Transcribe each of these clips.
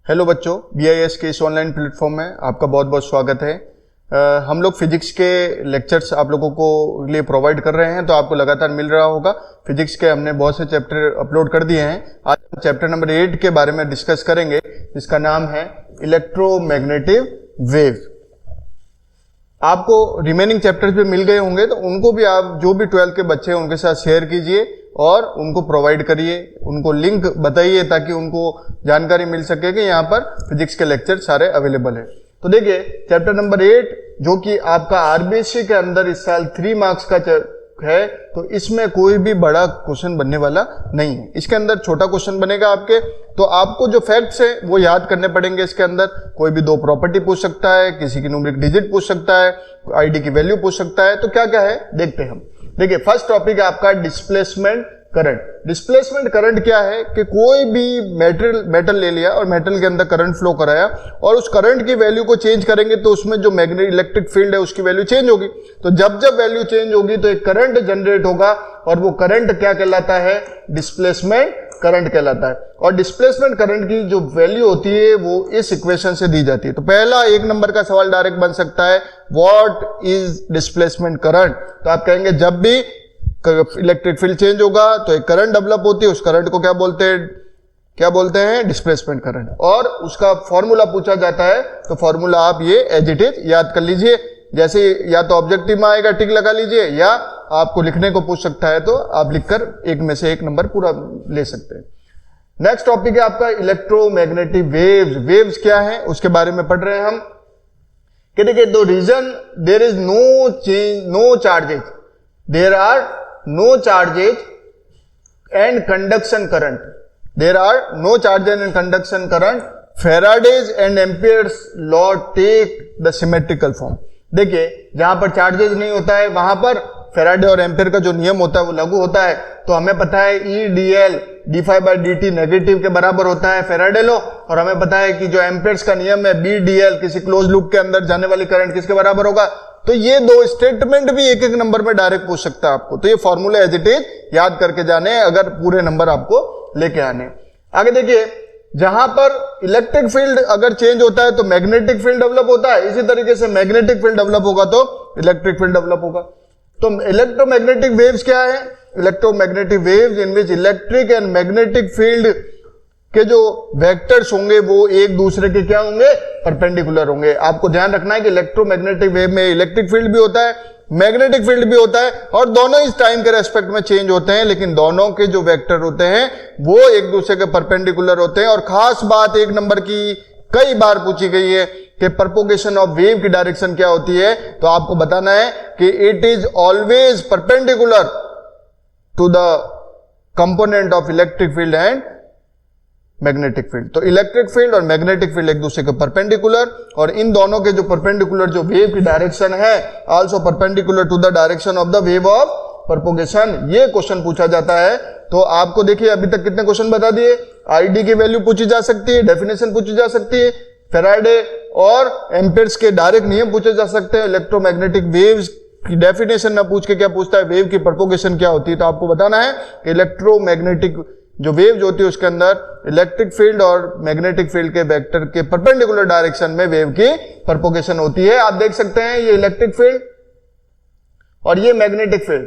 Hello बच्चों, BIS के इस ऑनलाइन प्लेटफॉर्म में आपका बहुत बहुत स्वागत है। हम लोग फिजिक्स के लेक्चर्स आप लोगों को लिए प्रोवाइड कर रहे हैं, तो आपको लगातार मिल रहा होगा। फिजिक्स के हमने बहुत से चैप्टर अपलोड कर दिए हैं। आज हम चैप्टर नंबर 8 के बारे में डिस्कस करेंगे, जिसका नाम है इलेक्ट्रोमैग्नेटिक वेव। आपको रिमेनिंग चैप्टर्स भी मिल गए होंगे, तो उनको भी आप जो भी 12th के बच्चे हैं उनके साथ शेयर कीजिए और उनको प्रोवाइड करिए, उनको लिंक बताइए ताकि उनको जानकारी मिल सके कि यहाँ पर फिजिक्स के लेक्चर सारे अवेलेबल है। तो देखिए, चैप्टर नंबर 8 जो कि आपका आरबीएससी के अंदर इस साल 3 मार्क्स का है, तो इसमें कोई भी बड़ा क्वेश्चन बनने वाला नहीं है। इसके अंदर छोटा क्वेश्चन बनेगा आपके, तो आपको जो फैक्ट्स है वो याद करने पड़ेंगे। इसके अंदर कोई भी 2 प्रॉपर्टी पूछ सकता है, किसी की न्यूमेरिक डिजिट पूछ सकता है, आईडी की वैल्यू पूछ सकता है। तो क्या क्या है देखते हैं हम। देखिए, फर्स्ट टॉपिक है आपका डिस्प्लेसमेंट करंट। डिस्प्लेसमेंट करंट क्या है कि कोई भी मेटल ले लिया और मेटल के अंदर करंट फ्लो कराया और उस करंट की वैल्यू को चेंज करेंगे तो उसमें जो मैग्नेटिक इलेक्ट्रिक फील्ड है उसकी वैल्यू चेंज होगी। तो जब जब वैल्यू चेंज होगी तो एक करंट जनरेट होगा और वो करंट क्या कहलाता है? डिस्प्लेसमेंट करंट कहलाता है। और डिस्प्लेसमेंट करंट की जो वैल्यू होती है वो इस इक्वेशन से दी जाती है। तो पहला 1 नंबर का सवाल डायरेक्ट बन सकता है, व्हाट इज डिस्प्लेसमेंट करंट? तो आप कहेंगे जब भी इलेक्ट्रिक फील्ड चेंज होगा तो एक करंट डेवलप होती है, उस करंट को क्या बोलते हैं? Displacement current. और उसका फॉर्मूला पूछा जाता है तो फॉर्मूला आप ये एज इट इज याद कर लीजिए। जैसे या तो ऑब्जेक्टिव में आएगा, टिक लगा लीजिए, या आपको लिखने को पूछ सकता है तो आप लिखकर 1 में से 1 नंबर पूरा ले सकते हैं। नेक्स्ट टॉपिक है आपका इलेक्ट्रोमैग्नेटिक वेव्स। वेव्स क्या है उसके बारे में पढ़ रहे हैं हम। कि देखिए, the reason there is no charges, there are no charges and conduction current. There are no charges and conduction current. Faraday's and Ampere's law take the symmetrical form. देखिए, जहां पर चार्जेस नहीं होता है वहां पर फेराडे और एम्पेयर का जो नियम होता है वो लागू होता है। तो हमें पता है EdL d∅dt नेगेटिव के बराबर होता है फेराडे लॉ, और हमें पता है कि जो एम्पेयर्स का नियम है BdL किसी क्लोज लूप के अंदर जाने वाली करंट किसके बराबर होगा? तो ये 2 स्टेटमेंट भी 1-1 नंबर में डायरेक्ट पूछ सकता है आपको। तो ये फॉर्मूला एज इट इज याद करके जाने अगर पूरे नंबर आपको लेके आने। आगे देखिए, जहां पर इलेक्ट्रिक फील्ड अगर चेंज होता है तो मैग्नेटिक फील्ड डेवलप होता है, इसी तरीके से मैग्नेटिक फील्ड डेवलप होगा तो इलेक्ट्रिक फील्ड डेवलप होगा। तो इलेक्ट्रोमैग्नेटिक वेव्स क्या है? Electromagnetic waves in which electric and magnetic field के जो वेक्टर्स होंगे वो एक दूसरे के क्या होंगे? परपेंडिकुलर होंगे। आपको ध्यान रखना है कि इलेक्ट्रोमैग्नेटिक वेव में इलेक्ट्रिक फील्ड भी होता है, मैग्नेटिक फील्ड भी होता है, और दोनों इस टाइम के रेस्पेक्ट में चेंज होते हैं, लेकिन दोनों के जो वेक्टर होते हैं वो एक दूसरे के परपेंडिकुलर होते हैं। और खास बात 1 नंबर की कई बार पूछी गई है कि प्रोपोगेशन ऑफ वेव की डायरेक्शन क्या होती है, तो आपको बताना है कि it is always perpendicular to the component of electric field and magnetic field. तो इलेक्ट्रिक फील्ड और मैग्नेटिक फील्ड एक दूसरे के परपेंडिकुलर, और इन दोनों के जो परपेंडिकुलर जो वेव की डायरेक्शन है also perpendicular to the direction of the wave of propagation. ये क्वेश्चन पूछा जाता है। तो आपको देखिए, अभी तक कितने क्वेश्चन बता दिए। आईडी की वैल्यू पूछी जा सकती है, डेफिनेशन पूछी जा सकती है, फेराडे और एम्पेयर्स के डायरेक्ट नियम पूछे जा सकते हैं। इलेक्ट्रोमैग्नेटिक वेव्स की डेफिनेशन ना पूछ के क्या पूछता है? वेव की प्रोपोगेशन क्या होती है। तो आपको बताना है कि इलेक्ट्रोमैग्नेटिक जो वेव्स होती है उसके अंदर इलेक्ट्रिक फील्ड और मैग्नेटिक फील्ड के वेक्टर के परपेंडिकुलर डायरेक्शन में वेव की प्रोपोगेशन होती है। आप देख सकते हैं ये इलेक्ट्रिक फील्ड और ये मैग्नेटिक फील्ड,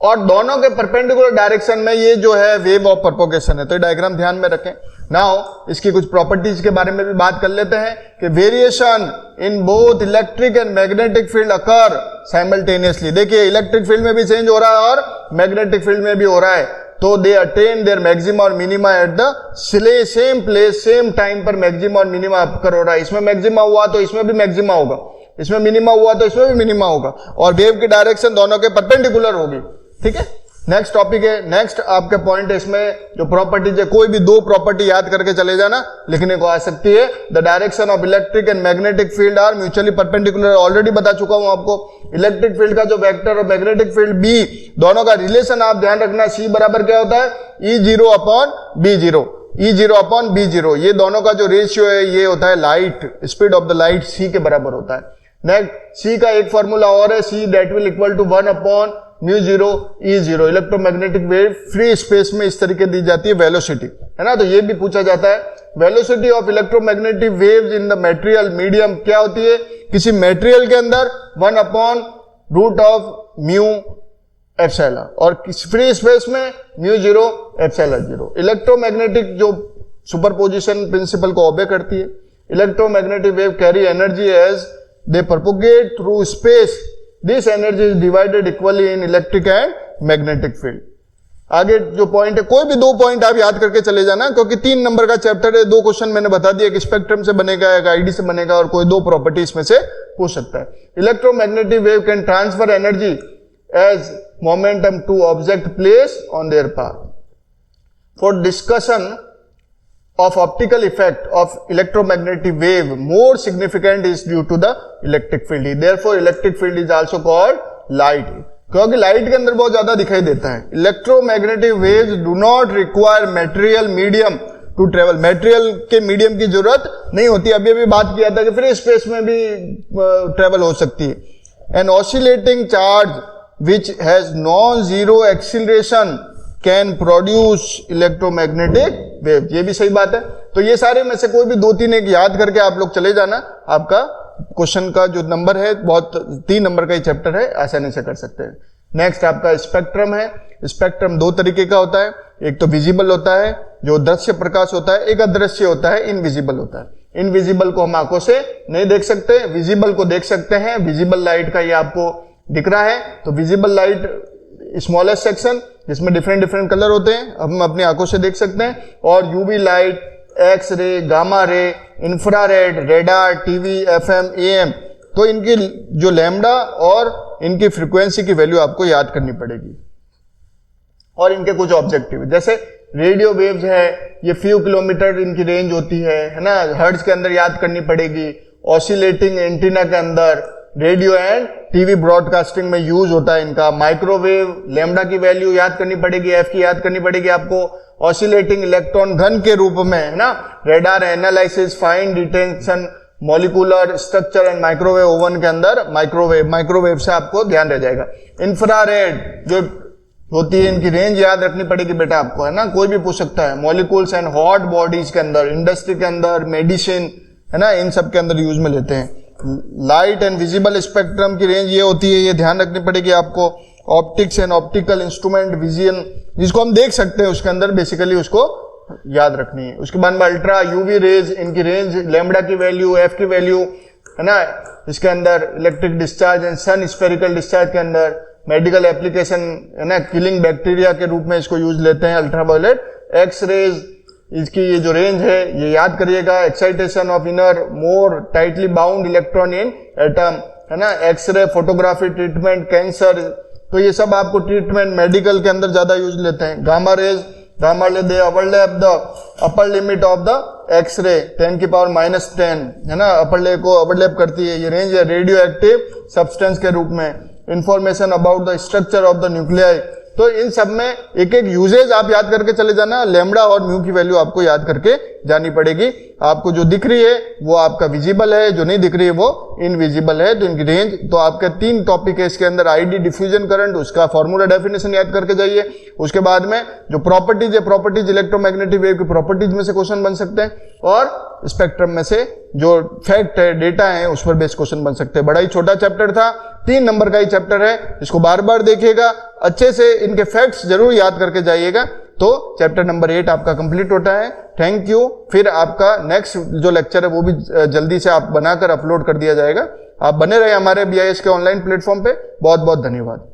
और दोनों के परपेंडिकुलर डायरेक्शन में ये जो है वेव ऑफ प्रोपोगेशन है। तो ये डायग्राम ध्यान में रखें। नाउ इसकी कुछ प्रॉपर्टीज के बारे में भी बात कर लेते हैं कि variation in both electric and magnetic field occur simultaneously. देखिए, इलेक्ट्रिक फील्ड में भी चेंज हो रहा है और मैग्नेटिक फील्ड में भी हो रहा है। तो दे अटेन देयर मैक्सिमा और minima at the same place same time पर मैक्सिमा और मिनिमा अकर हो रहा है। इसमें मैक्सिमा हुआ तो इसमें भी मैक्सिमा होगा, इसमें मिनिमा हुआ तो इसमें भी मिनिमा होगा, और वेव की डायरेक्शन दोनों के परपेंडिकुलर होगी। ठीक है, नेक्स्ट टॉपिक है। नेक्स्ट आपका पॉइंट है इसमें जो प्रॉपर्टीज है, कोई भी 2 प्रॉपर्टी याद करके चले जाना, लिखने को आ सकती है। The direction of electric and magnetic field are mutually perpendicular. Already बता चुका हूं आपको। इलेक्ट्रिक फील्ड का जो वेक्टर और मैग्नेटिक फील्ड बी, दोनों का रिलेशन आप ध्यान रखना। सी बराबर क्या होता है? E0 upon B0, E0 upon B0। ये दोनों का जो रेशियो है ये होता है light, speed of the light c के बराबर होता है। नेक्स्ट सी का एक फॉर्मूला और है, c that will equal to 1/μ0 E0। Electromagnetic wave free space में इस तरीके दी जाती है वेलोसिटी, है ना। तो ये भी पूछा जाता है, velocity of electromagnetic waves in the material medium क्या होती है, किसी मटेरियल के अंदर 1/√μ एप्सिलॉन, और फ्री स्पेस में μ0 एप्सिलॉन 0। इलेक्ट्रोमैग्नेटिक जो सुपरपोजिशन प्रिंसिपल को ओबे करती है। Electromagnetic wave carry energy as they propagate through space, this energy is divided equally in electric and magnetic field. आगे जो पॉइंट है, कोई भी 2 पॉइंट आप याद करके चले जाना, क्योंकि 3 नंबर का चैप्टर है। 2 क्वेश्चन मैंने बता दिया, एक स्पेक्ट्रम से बनेगा, एक आईडी से बनेगा, और कोई 2 प्रॉपर्टीज में से पूछ सकता है। Electromagnetic wave can transfer energy as momentum to object place on their path. For discussion of optical effect of electromagnetic wave, more significant is due to the electric field. Therefore electric field is also called light, क्योंकि light के अंदर बहुत ज्यादा दिखाई देता है। Electromagnetic waves do not require material medium to travel, material के medium की जरूरत नहीं होती। अभी अभी बात किया था कि फ्री स्पेस में भी ट्रेवल हो सकती है। An oscillating charge which has non zero acceleration can produce electromagnetic wave, ये भी सही बात है। तो ये सारे में से कोई भी 2-3 एक याद करके आप लोग चले जाना, आपका क्वेश्चन का जो नंबर है बहुत 3 नंबर का ही चैप्टर है, आसानी से कर सकते हैं। नेक्स्ट आपका स्पेक्ट्रम है। स्पेक्ट्रम 2 तरीके का होता है, एक तो विजिबल होता है जो दृश्य प्रकाश होता है, एक अदृश्य होता है, इनविजिबल होता है। इनविजिबल को हम आंखों से नहीं देख सकते, विजिबल को देख सकते हैं। विजिबल लाइट का ये आपको दिख रहा है, तो विजिबल लाइट स्मॉलेस्ट सेक्शन जिसमें डिफरेंट कलर होते हैं, हम अपनी आंखों से देख सकते हैं। और UV light, X ray, gamma ray, infrared, radar, TV, FM, am, तो इनकी जो लैम्डा और इनकी फ्रीक्वेंसी की वैल्यू आपको याद करनी पड़ेगी। और इनके कुछ ऑब्जेक्टिव, जैसे रेडियो वेव्स है, ये फ्यू किलोमीटर इनकी रेंज होती है ना, हर्ट्ज के अंदर याद करनी पड़ेगी। ऑसिलेटिंग एंटीना के अंदर रेडियो एंड टीवी ब्रॉडकास्टिंग में यूज होता है इनका। माइक्रोवेव, लैम्डा की वैल्यू याद करनी पड़ेगी, एफ की याद करनी पड़ेगी आपको। ऑसिलेटिंग इलेक्ट्रॉन घन के रूप में, है ना। Radar analysis, fine detection, molecular structure and microwave oven के अंदर माइक्रोवेव से आपको ध्यान रह जाएगा। इंफ्रारेड जो होती है, इनकी रेंज याद रखनी पड़ेगी बेटा आपको, है ना, कोई भी पूछ सकता है। मॉलिक्यूल्स एंड हॉट बॉडीज के अंदर, इंडस्ट्री के अंदर, मेडिसिन, है ना, इन सब के अंदर यूज में लेते हैं। लाइट एंड विजिबल स्पेक्ट्रम की रेंज ये होती है, ये ध्यान रखनी पड़ेगी आपको। Optics and optical instrument vision, जिसको हम देख सकते हैं उसके अंदर बेसिकली उसको याद रखनी है। उसके बाद में अल्ट्रा यूवी रेज, इनकी रेंज, लैम्डा की वैल्यू, एफ की वैल्यू, है ना। इसके अंदर electric discharge and sun spherical discharge के अंदर मेडिकल एप्लीकेशन, है ना, किलिंग बैक्टीरिया के रूप में इसको यूज लेते हैं। अल्ट्रावायलेट, एक्स रेज, इसकी ये जो रेंज है ये याद करिएगा। Excitation of inner more tightly bound electron in atom, है ना। एक्सरे, फोटोग्राफी, ट्रीटमेंट, कैंसर, तो ये सब आपको ट्रीटमेंट मेडिकल के अंदर ज्यादा यूज लेते हैं। Gamma rays, gamma ray they overlap the upper limit of the X ray 10⁻⁻10, है ना, अपर ले को ओवरलैप करती है। ये रेंज है रेडियो एक्टिव सब्सटेंस के रूप में। Information about the structure of the nuclei, तो इन सब में एक एक यूजेज आप याद करके चले जाना। लैम्डा और म्यू की वैल्यू आपको याद करके जानी पड़ेगी। आपको जो दिख रही है वो आपका विजिबल है, जो नहीं दिख रही है वो इनविजिबल है। तो इनकी रेंज, तो आपके 3 टॉपिक है इसके अंदर। आईडी, डिफ्यूजन करंट, उसका फॉर्मूला डेफिनेशन याद करके जाइए। उसके बाद में जो प्रॉपर्टीज है, प्रॉपर्टीज इलेक्ट्रोमैग्नेटिक वेव की प्रॉपर्टीज में से क्वेश्चन बन सकते हैं, और स्पेक्ट्रम में से जो फैक्ट है, डेटा है, उस पर बेस्ड क्वेश्चन बन सकते हैं। बड़ा ही छोटा चैप्टर था, 3 नंबर का ही चैप्टर है, इसको बार बार देखिएगा, अच्छे से इनके फैक्ट्स जरूर याद करके जाइएगा, तो चैप्टर नंबर 8 आपका कंप्लीट होता है। Thank you. फिर आपका नेक्स्ट जो लेक्चर है वो भी जल्दी से आप बनाकर अपलोड कर दिया जाएगा। आप बने रहे हमारे BIS के ऑनलाइन प्लेटफॉर्म पे। बहुत बहुत धन्यवाद।